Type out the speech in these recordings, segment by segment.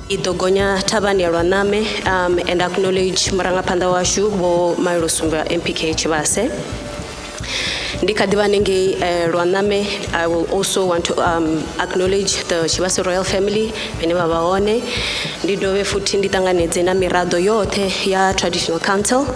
Idogonya tabani ya Rwaname and acknowledge marangapanda washu bo mairosumba MPK Tshivhase. Ndikadiba nenge Rwaname, I will also want to acknowledge the Tshivhase royal family beneba baone. Ndidowe futi nditanganedze na mirado yote ya traditional council.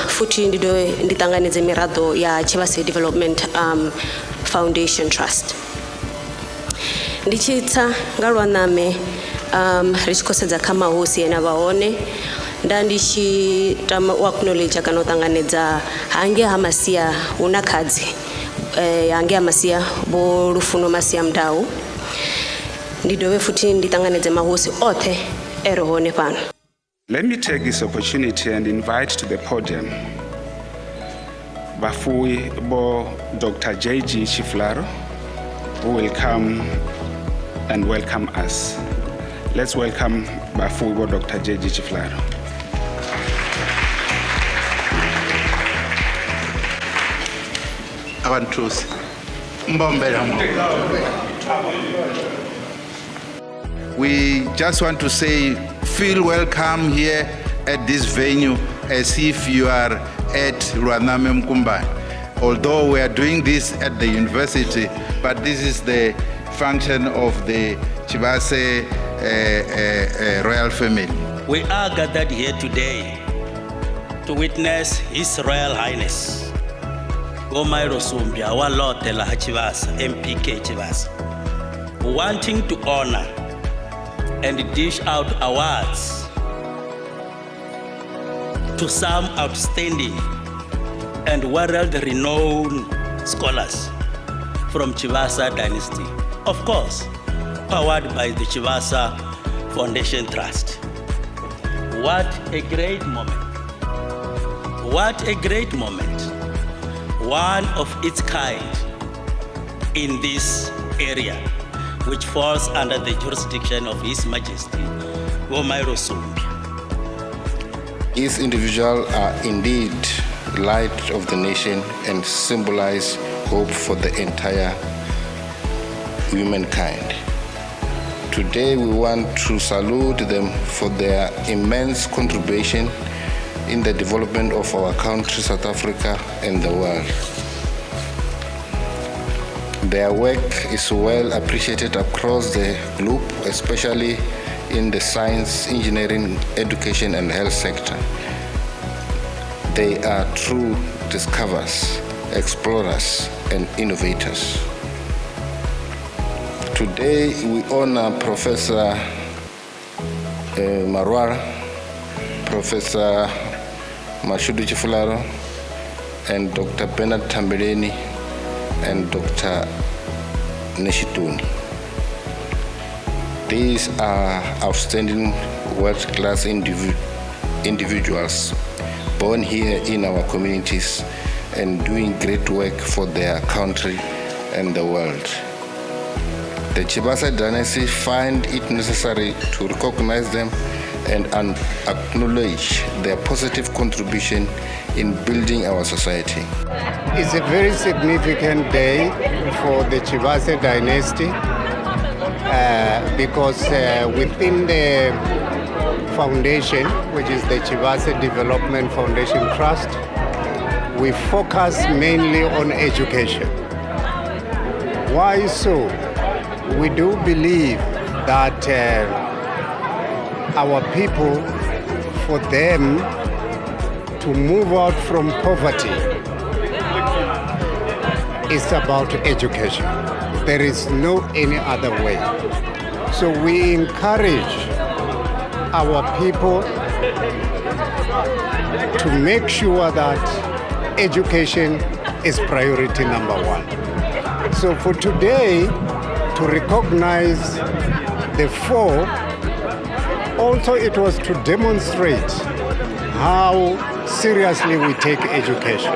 Futi ndidowe nditanganedze mirado ya Tshivhase Development Foundation Trust. Ndichitsa nga Rwaname richikosedza kama hosi ena baone ndandishi tama acknowledge kana utanganedza hange hamasiya unakadzi hange hamasiya bo rufuno masiya mdau ndidowe futhi nditanganedze mahosi othe erohone pano. Let me take this opportunity and invite to the podium Bafui bo Dr. Tshivhase Tshifularo, who will come and welcome us. Let's welcome Bafui bo Dr. Tshivhase Tshifularo. Abantusi mbombela. We just want to say feel welcome here at this venue as if you are at Rwaname Mkumbani. Although we are doing this at the university, but this is the function of the Tshivhase royal family. We are gathered here today to witness His Royal Highness Gomairo Sumbia, our Lord Tela Tshivhase, MPK Tshivhase, wanting to honor and dish out awards to some outstanding and world-renowned scholars from Tshivhase Dynasty, of course, powered by the Tshivhase Foundation Trust. What a great moment. What a great moment. One of its kind in this area, which falls under the jurisdiction of His Majesty Gomairo Sumbia. These individuals are indeed light of the nation and symbolize hope for the entire humankind. Today we want to salute them for their immense contribution in the development of our country, South Africa, and the world. Their work is well appreciated across the globe, especially in the science, engineering, education, and health sector. They are true discoverers, explorers, and innovators. Today we honor Professor Marwala, Professor Mashudu Tshifularo, and Dr. Nthambeleni, and Dr. Netshituni. These are outstanding world-class individuals born here in our communities and doing great work for their country and the world. The Tshivhase Dynasty find it necessary to recognize them and acknowledge their positive contribution in building our society. It's a very significant day for the Tshivhase Dynasty because within the foundation, which is the Tshivhase Development Foundation Trust, we focus mainly on education. Why so? We do believe that our people, for them to move out from poverty, is about education. There is no any other way. So we encourage our people to make sure that education is priority number one. So for today, to recognize the four, also it was to demonstrate how seriously we take education.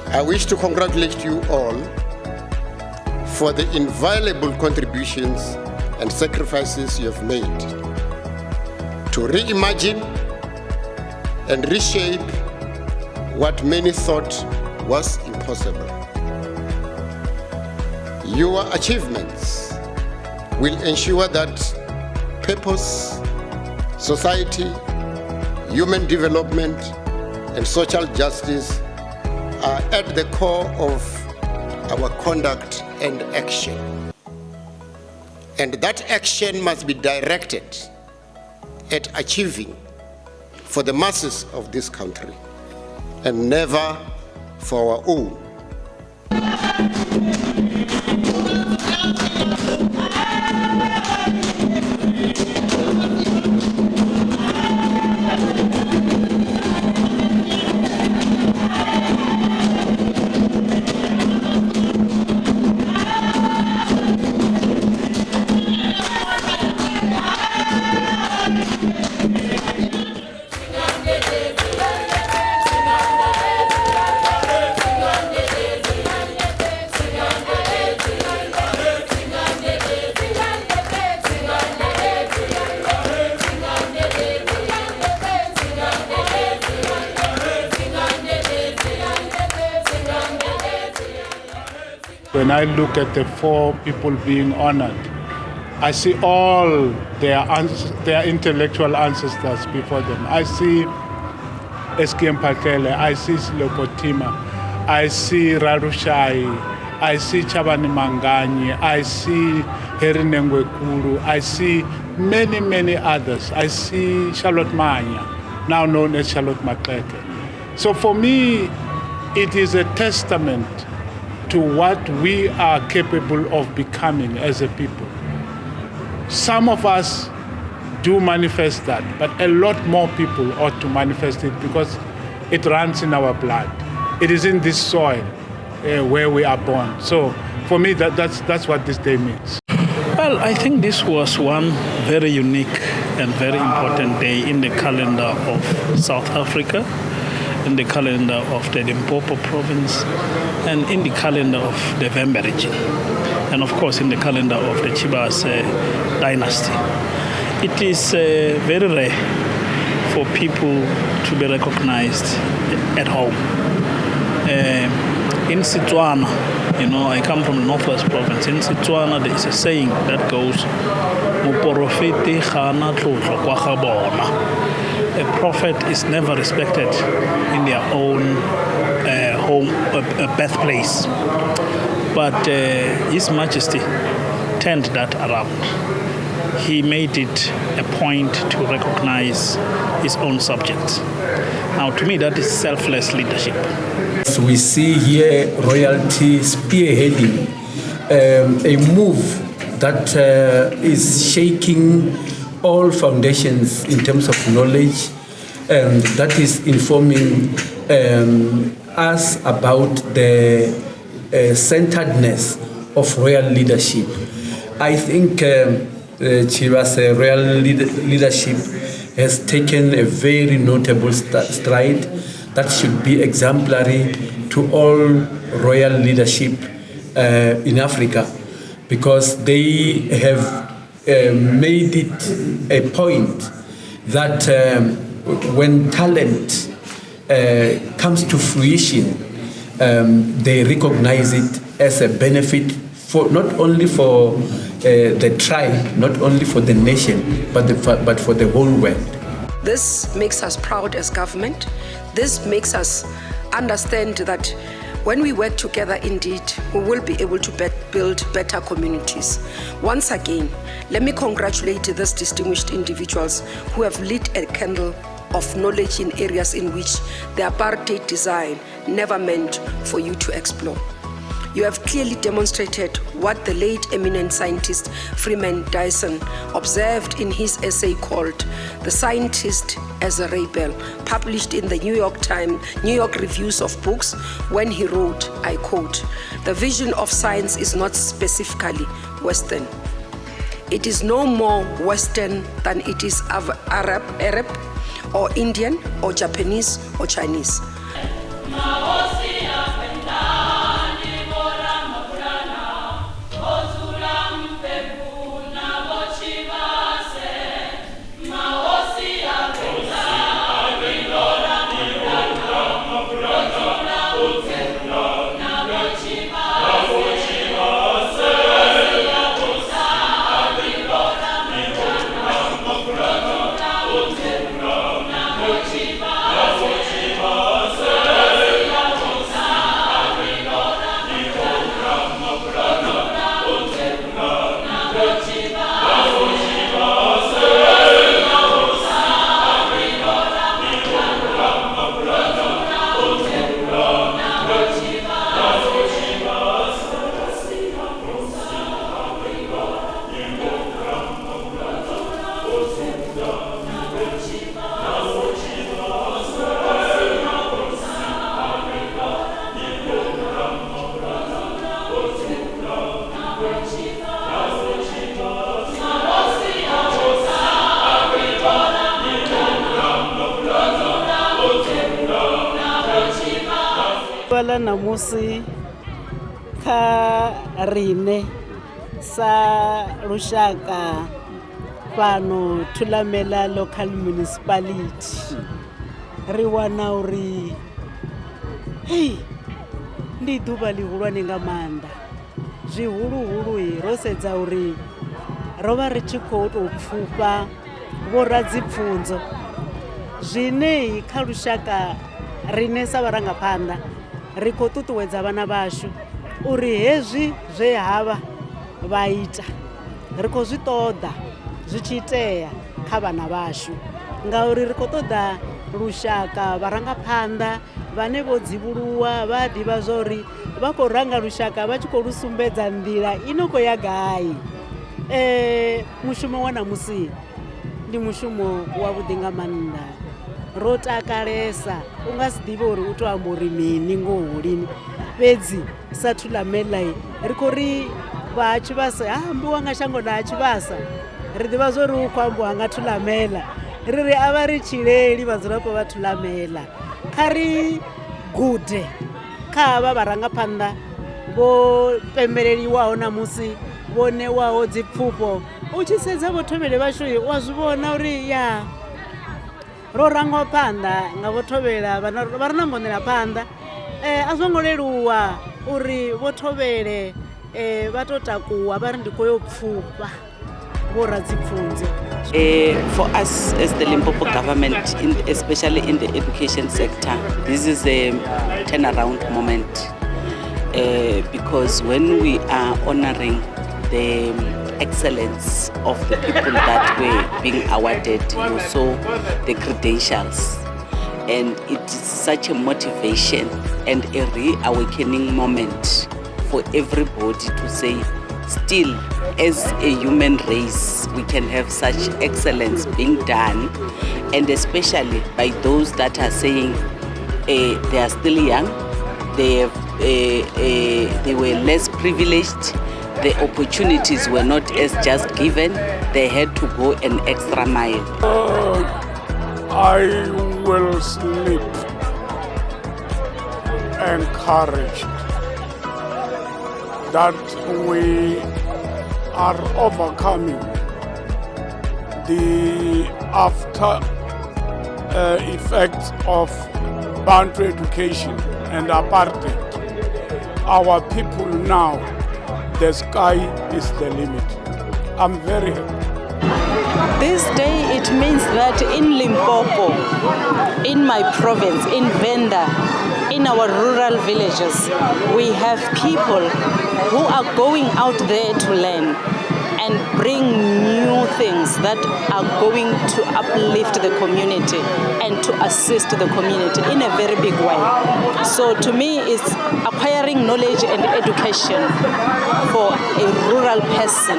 I wish to congratulate you all for the invaluable contributions and sacrifices you have made to reimagine and reshape what many thought was impossible. Your achievements will ensure that purpose, society, human development, and social justice are at the core of our conduct and action. And that action must be directed at achieving for the masses of this country and never for our own. When I look at the four people being honored, I see all their intellectual ancestors before them. I see S.K. Mphahlele, I see Slokotima, I see Rarushai, I see Chabani Manganyi, I see Heri Nengwekulu, I see many, many others. I see Charlotte Manya, now known as Charlotte Maxeke. So for me, it is a testament to what we are capable of becoming as a people. Some of us do manifest that, but a lot more people ought to manifest it because it runs in our blood. It is in this soil where we are born. So for me, that's what this day means. Well, I think this was one very unique and very important day in the calendar of South Africa, in the calendar of the Limpopo province, and in the calendar of the Venda region, and of course in the calendar of the Tshivhase Dynasty. It is very rare for people to be recognized at home. In Setswana, I come from the Northwest province. In Setswana, there is a saying that goes, "Moporofete ga na tlotlo kwa ga bona." A prophet is never respected in their own home, birthplace. But His Majesty turned that around. He made it a point to recognize his own subjects. Now, to me, that is selfless leadership. So we see here royalty spearheading a move that is shaking all foundations in terms of knowledge, and that is informing us about the centeredness of royal leadership. I think Tshivhase royal leadership has taken a very notable stride that should be exemplary to all royal leadership in Africa, because they have made it a point that when talent comes to fruition, they recognize it as a benefit for not only for the tribe, not only for the nation, but for the whole world. This makes us proud as government. This makes us understand that when we work together, indeed, we will be able to build better communities. Once again, let me congratulate these distinguished individuals who have lit a candle of knowledge in areas in which the apartheid design never meant for you to explore. You have clearly demonstrated what the late eminent scientist Freeman Dyson observed in his essay called The Scientist as a Rebel, published in the New York Reviews of Books, when he wrote, I quote, "The vision of science is not specifically Western. It is no more Western than it is Arab, or Indian, or Japanese, or Chinese." Wala namusi kha rine sa lushaka fano Thulamela local municipality ri wana uri hey ndi ḓuvha ḽihulwane nga maanḓa zwihuluhulu ro sedza uri ro vha ri tshi khou tou pfufha vhoradzi-pfunzo zwine kha lushaka rine sa vharangaphanḓa ri khou ṱuṱuwedza vhana vhashu uri hezwi zwe havha vha ita ri khou zwi ṱoḓa zwi tshi itea kha vhana vhashu ngauri ri khou ṱoḓa lushaka vharangaphanḓa vhane vho dzivhuluwa vha ḓivha zwa uri vha khou ranga lushaka vha tshi khou lu sumbedza nḓila i no khou ya gai. Mushumo wa namusi ndi mushumo wavhuḓi nga maanḓa, ro takalesa u nga si ḓivhe uri u tou amba uri mini ngoho lini fhedzi sa Thulamela ri khou ri vha Tshivhase ambiwa nga shango ḽa Tshivhasa ri ḓivha zwa uri u khou ambiwa nga Thulamela ri ri a vha ri tshileli vhadzulapo vha Thulamela kha ri gude kha havha vharangaphanḓa vho pembeleliwaho namusi vho ṋewaho dzipfufho. U tshi sedza vho thobele vhashu wa zwi vhona uri ya ro rangwa phanḓa nga vho thobela vha ri na ngonela phanḓa. A zwo ngo leluwa uri vho thobele vha tou takuwa vha ri ndi khou yo pfufha vho radzipfunzo. For us as the Limpopo government, especially in the education sector, this is a turnaround moment because when we are honoring the excellence of the people that were being awarded, you saw the credentials, and it is such a motivation and a reawakening moment for everybody to say, still, as a human race, we can have such excellence being done, and especially by those that are saying they are still young, they were less privileged, the opportunities were not as just given, they had to go an extra mile. I will sleep encouraged that we are overcoming the after effects of Bantu education and apartheid. Our people now, the sky is the limit. I'm very happy. This day it means that in Limpopo, in my province, in Venda, in our rural villages, we have people who are going out there to learn and bring new things that are going to uplift the community and to assist the community in a very big way. So to me, it's acquiring knowledge and education for a rural person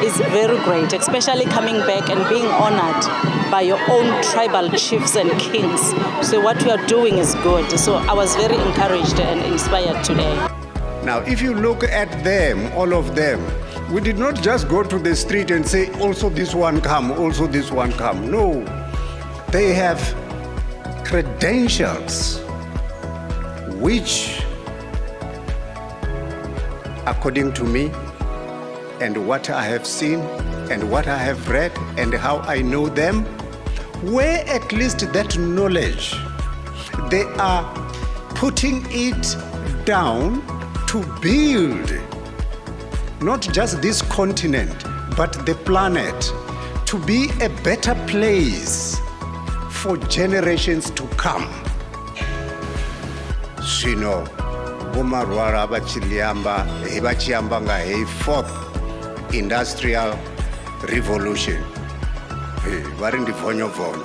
is very great, especially coming back and being honored by your own tribal chiefs and kings. So what you are doing is good. So I was very encouraged and inspired today. Now, if you look at them, all of them, we did not just go to the street and say, also this one come, also this one come. No, they have credentials which, according to me, and what I have seen, and what I have read, and how I know them, where at least that knowledge, they are putting it down to build not just this continent, but the planet, to be a better place for generations to come. Sino, Marwala bachiliamba, hibachiamba nga hei fourth industrial revolution. Vari ndivonyo vono.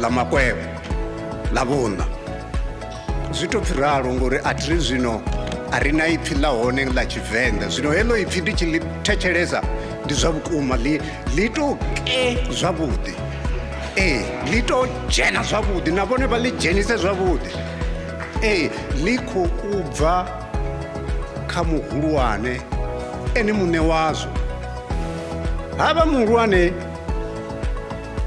La makwebo, la vuna. Zito piraro ngore atri zino arina ipfi la hone la Tshivenda. Zwino helo ipfi ndi tshi thetshelesa ndi zwa vhukuma lito ke zwavhuḓi. Lito dzhena zwavhuḓi na vhone vha ḽi dzhenise zwavhuḓi. Ḽi khou bva kha muhulwane ene muṋe wazwo. Havha muhulwane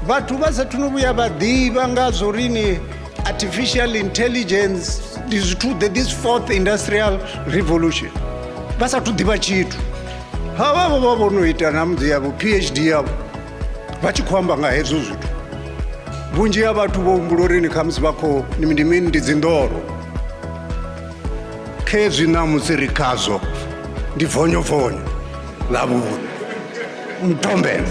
vhathu vha sathu no vhuya vha ḓivha nga zwo rini artificial intelligence is to this fourth industrial revolution. Basa to ḓivha tshithu. Havha vha vhono ita na mudzi yavho PhD yavho vha tshi khou amba nga hezwo zwithu. Vhunzhi ha vhathu vho humbula uri ni khamusi vha khou ndi mini ndi dzinḓoro. Khezwi na musi ri khazwo ndi vonyo la vhuḓi. Mtombeni.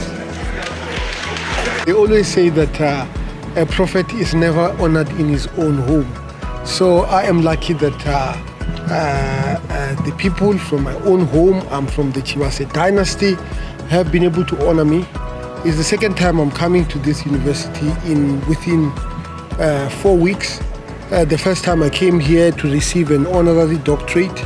They always say that a prophet is never honored in his own home. So I am lucky that the people from my own home, I'm from the Tshivhase Dynasty, have been able to honor me. It's the second time I'm coming to this university within 4 weeks. The first time I came here to receive an honorary doctorate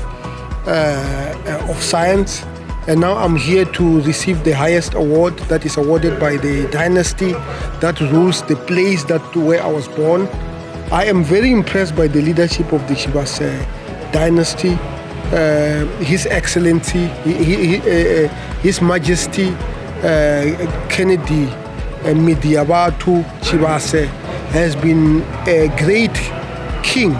of science. And now I'm here to receive the highest award that is awarded by the dynasty that rules the place where I was born. I am very impressed by the leadership of the Tshivhase Dynasty, His Excellency, His Majesty Kennedy Midiabatu Tshivhase has been a great king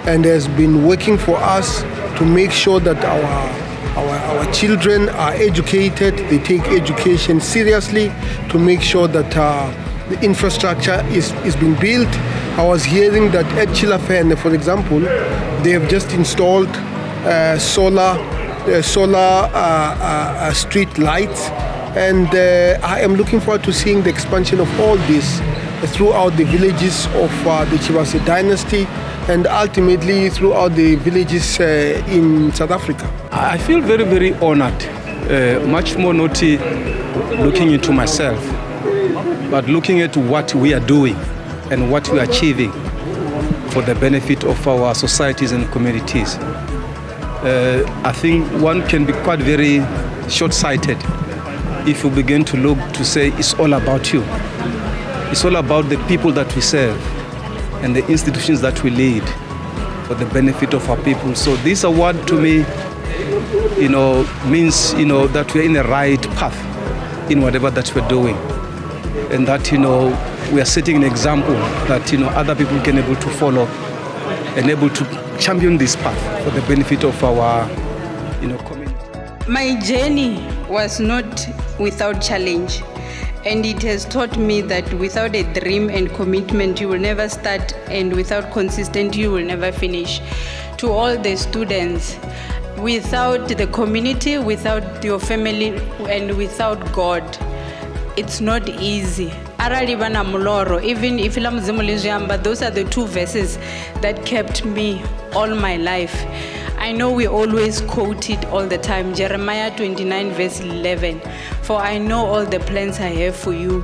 and has been working for us to make sure that our children are educated, they take education seriously, to make sure that the infrastructure is being built. I was hearing that at Tshilafene, for example, they have just installed solar street lights, and I am looking forward to seeing the expansion of all this throughout the villages of the Tshivhase Dynasty and ultimately throughout the villages in South Africa. I feel very, very honored, much more not looking into myself, but looking at what we are doing and what we are achieving for the benefit of our societies and communities. I think one can be quite very short-sighted if you begin to look to say it's all about you. It's all about the people that we serve and the institutions that we lead for the benefit of our people. So this award to me, means, that we're in the right path in whatever that we're doing. And that, we are setting an example that, other people can able to follow and able to champion this path for the benefit of our, community. My journey was not without challenge, and it has taught me that without a dream and commitment, you will never start, and without consistency, you will never finish. To all the students, without the community, without your family, and without God, it's not easy. Arali bana muloro, even if but those are the two verses that kept me all my life. I know we always quote it all the time, Jeremiah 29 verse 11. For I know all the plans I have for you,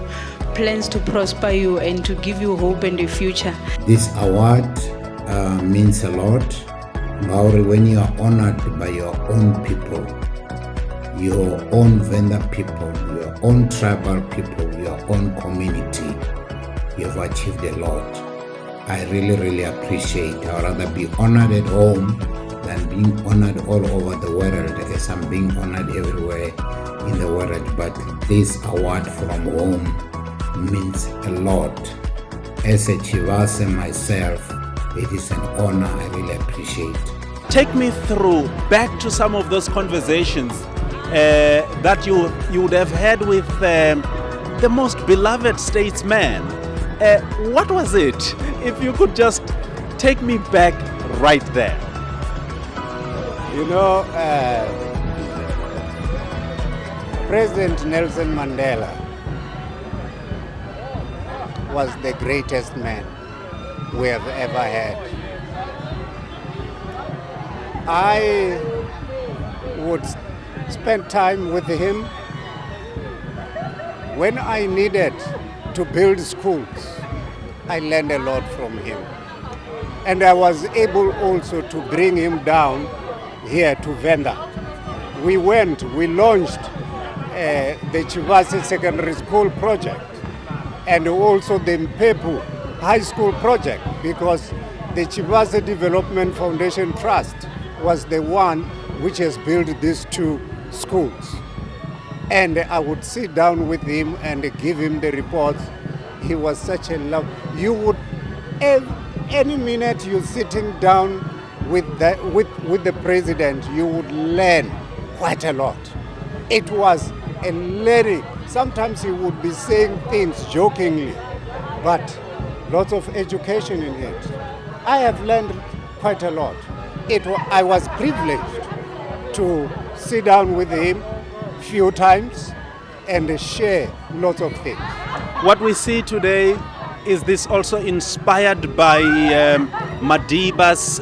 plans to prosper you and to give you hope and a future. This award means a lot. Maori, when you are honored by your own people, your own Venda people, your own tribal people, your own community, you have achieved a lot. I really appreciate. I'd rather be honored at home than being honored all over the world, as I'm being honored everywhere in the world. But this award from home means a lot. As a Tshivhase myself, it is an honor I really appreciate. Take me through back to some of those conversations that you would have had with the most beloved statesman. What was it? If you could just take me back right there. You know, President Nelson Mandela was the greatest man we have ever had. I would spend time with him when I needed to build schools. I learned a lot from him. And I was able also to bring him down here to Venda. We launched the Tshivhase Secondary School project and also the Mpepu High School project, because the Tshivhase Development Foundation Trust was the one which has built these two schools. And I would sit down with him and give him the reports. He was such a love. You would, any minute you're sitting down with the president, you would learn quite a lot. It was a learning. Sometimes he would be saying things jokingly, but lots of education in it. I have learned quite a lot. I was privileged to sit down with him a few times and share lots of things. What we see today, is this also inspired by Madiba's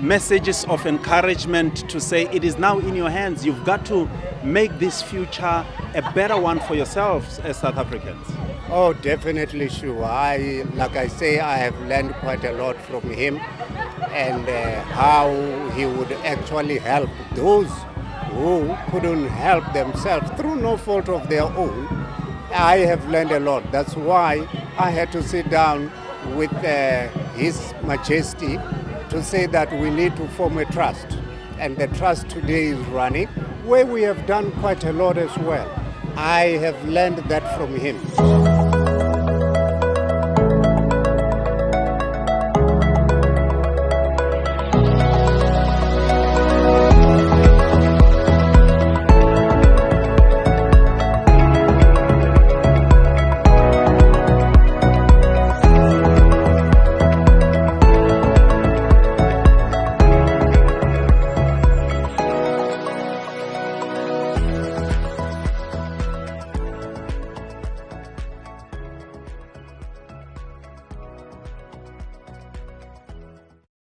messages of encouragement to say it is now in your hands? You've got to make this future a better one for yourselves as South Africans. Oh, definitely sure. Like I say, I have learned quite a lot from him, and how he would actually help those who couldn't help themselves through no fault of their own. I have learned a lot. That's why I had to sit down with His Majesty to say that we need to form a trust. And the trust today is running, where we have done quite a lot as well. I have learned that from him.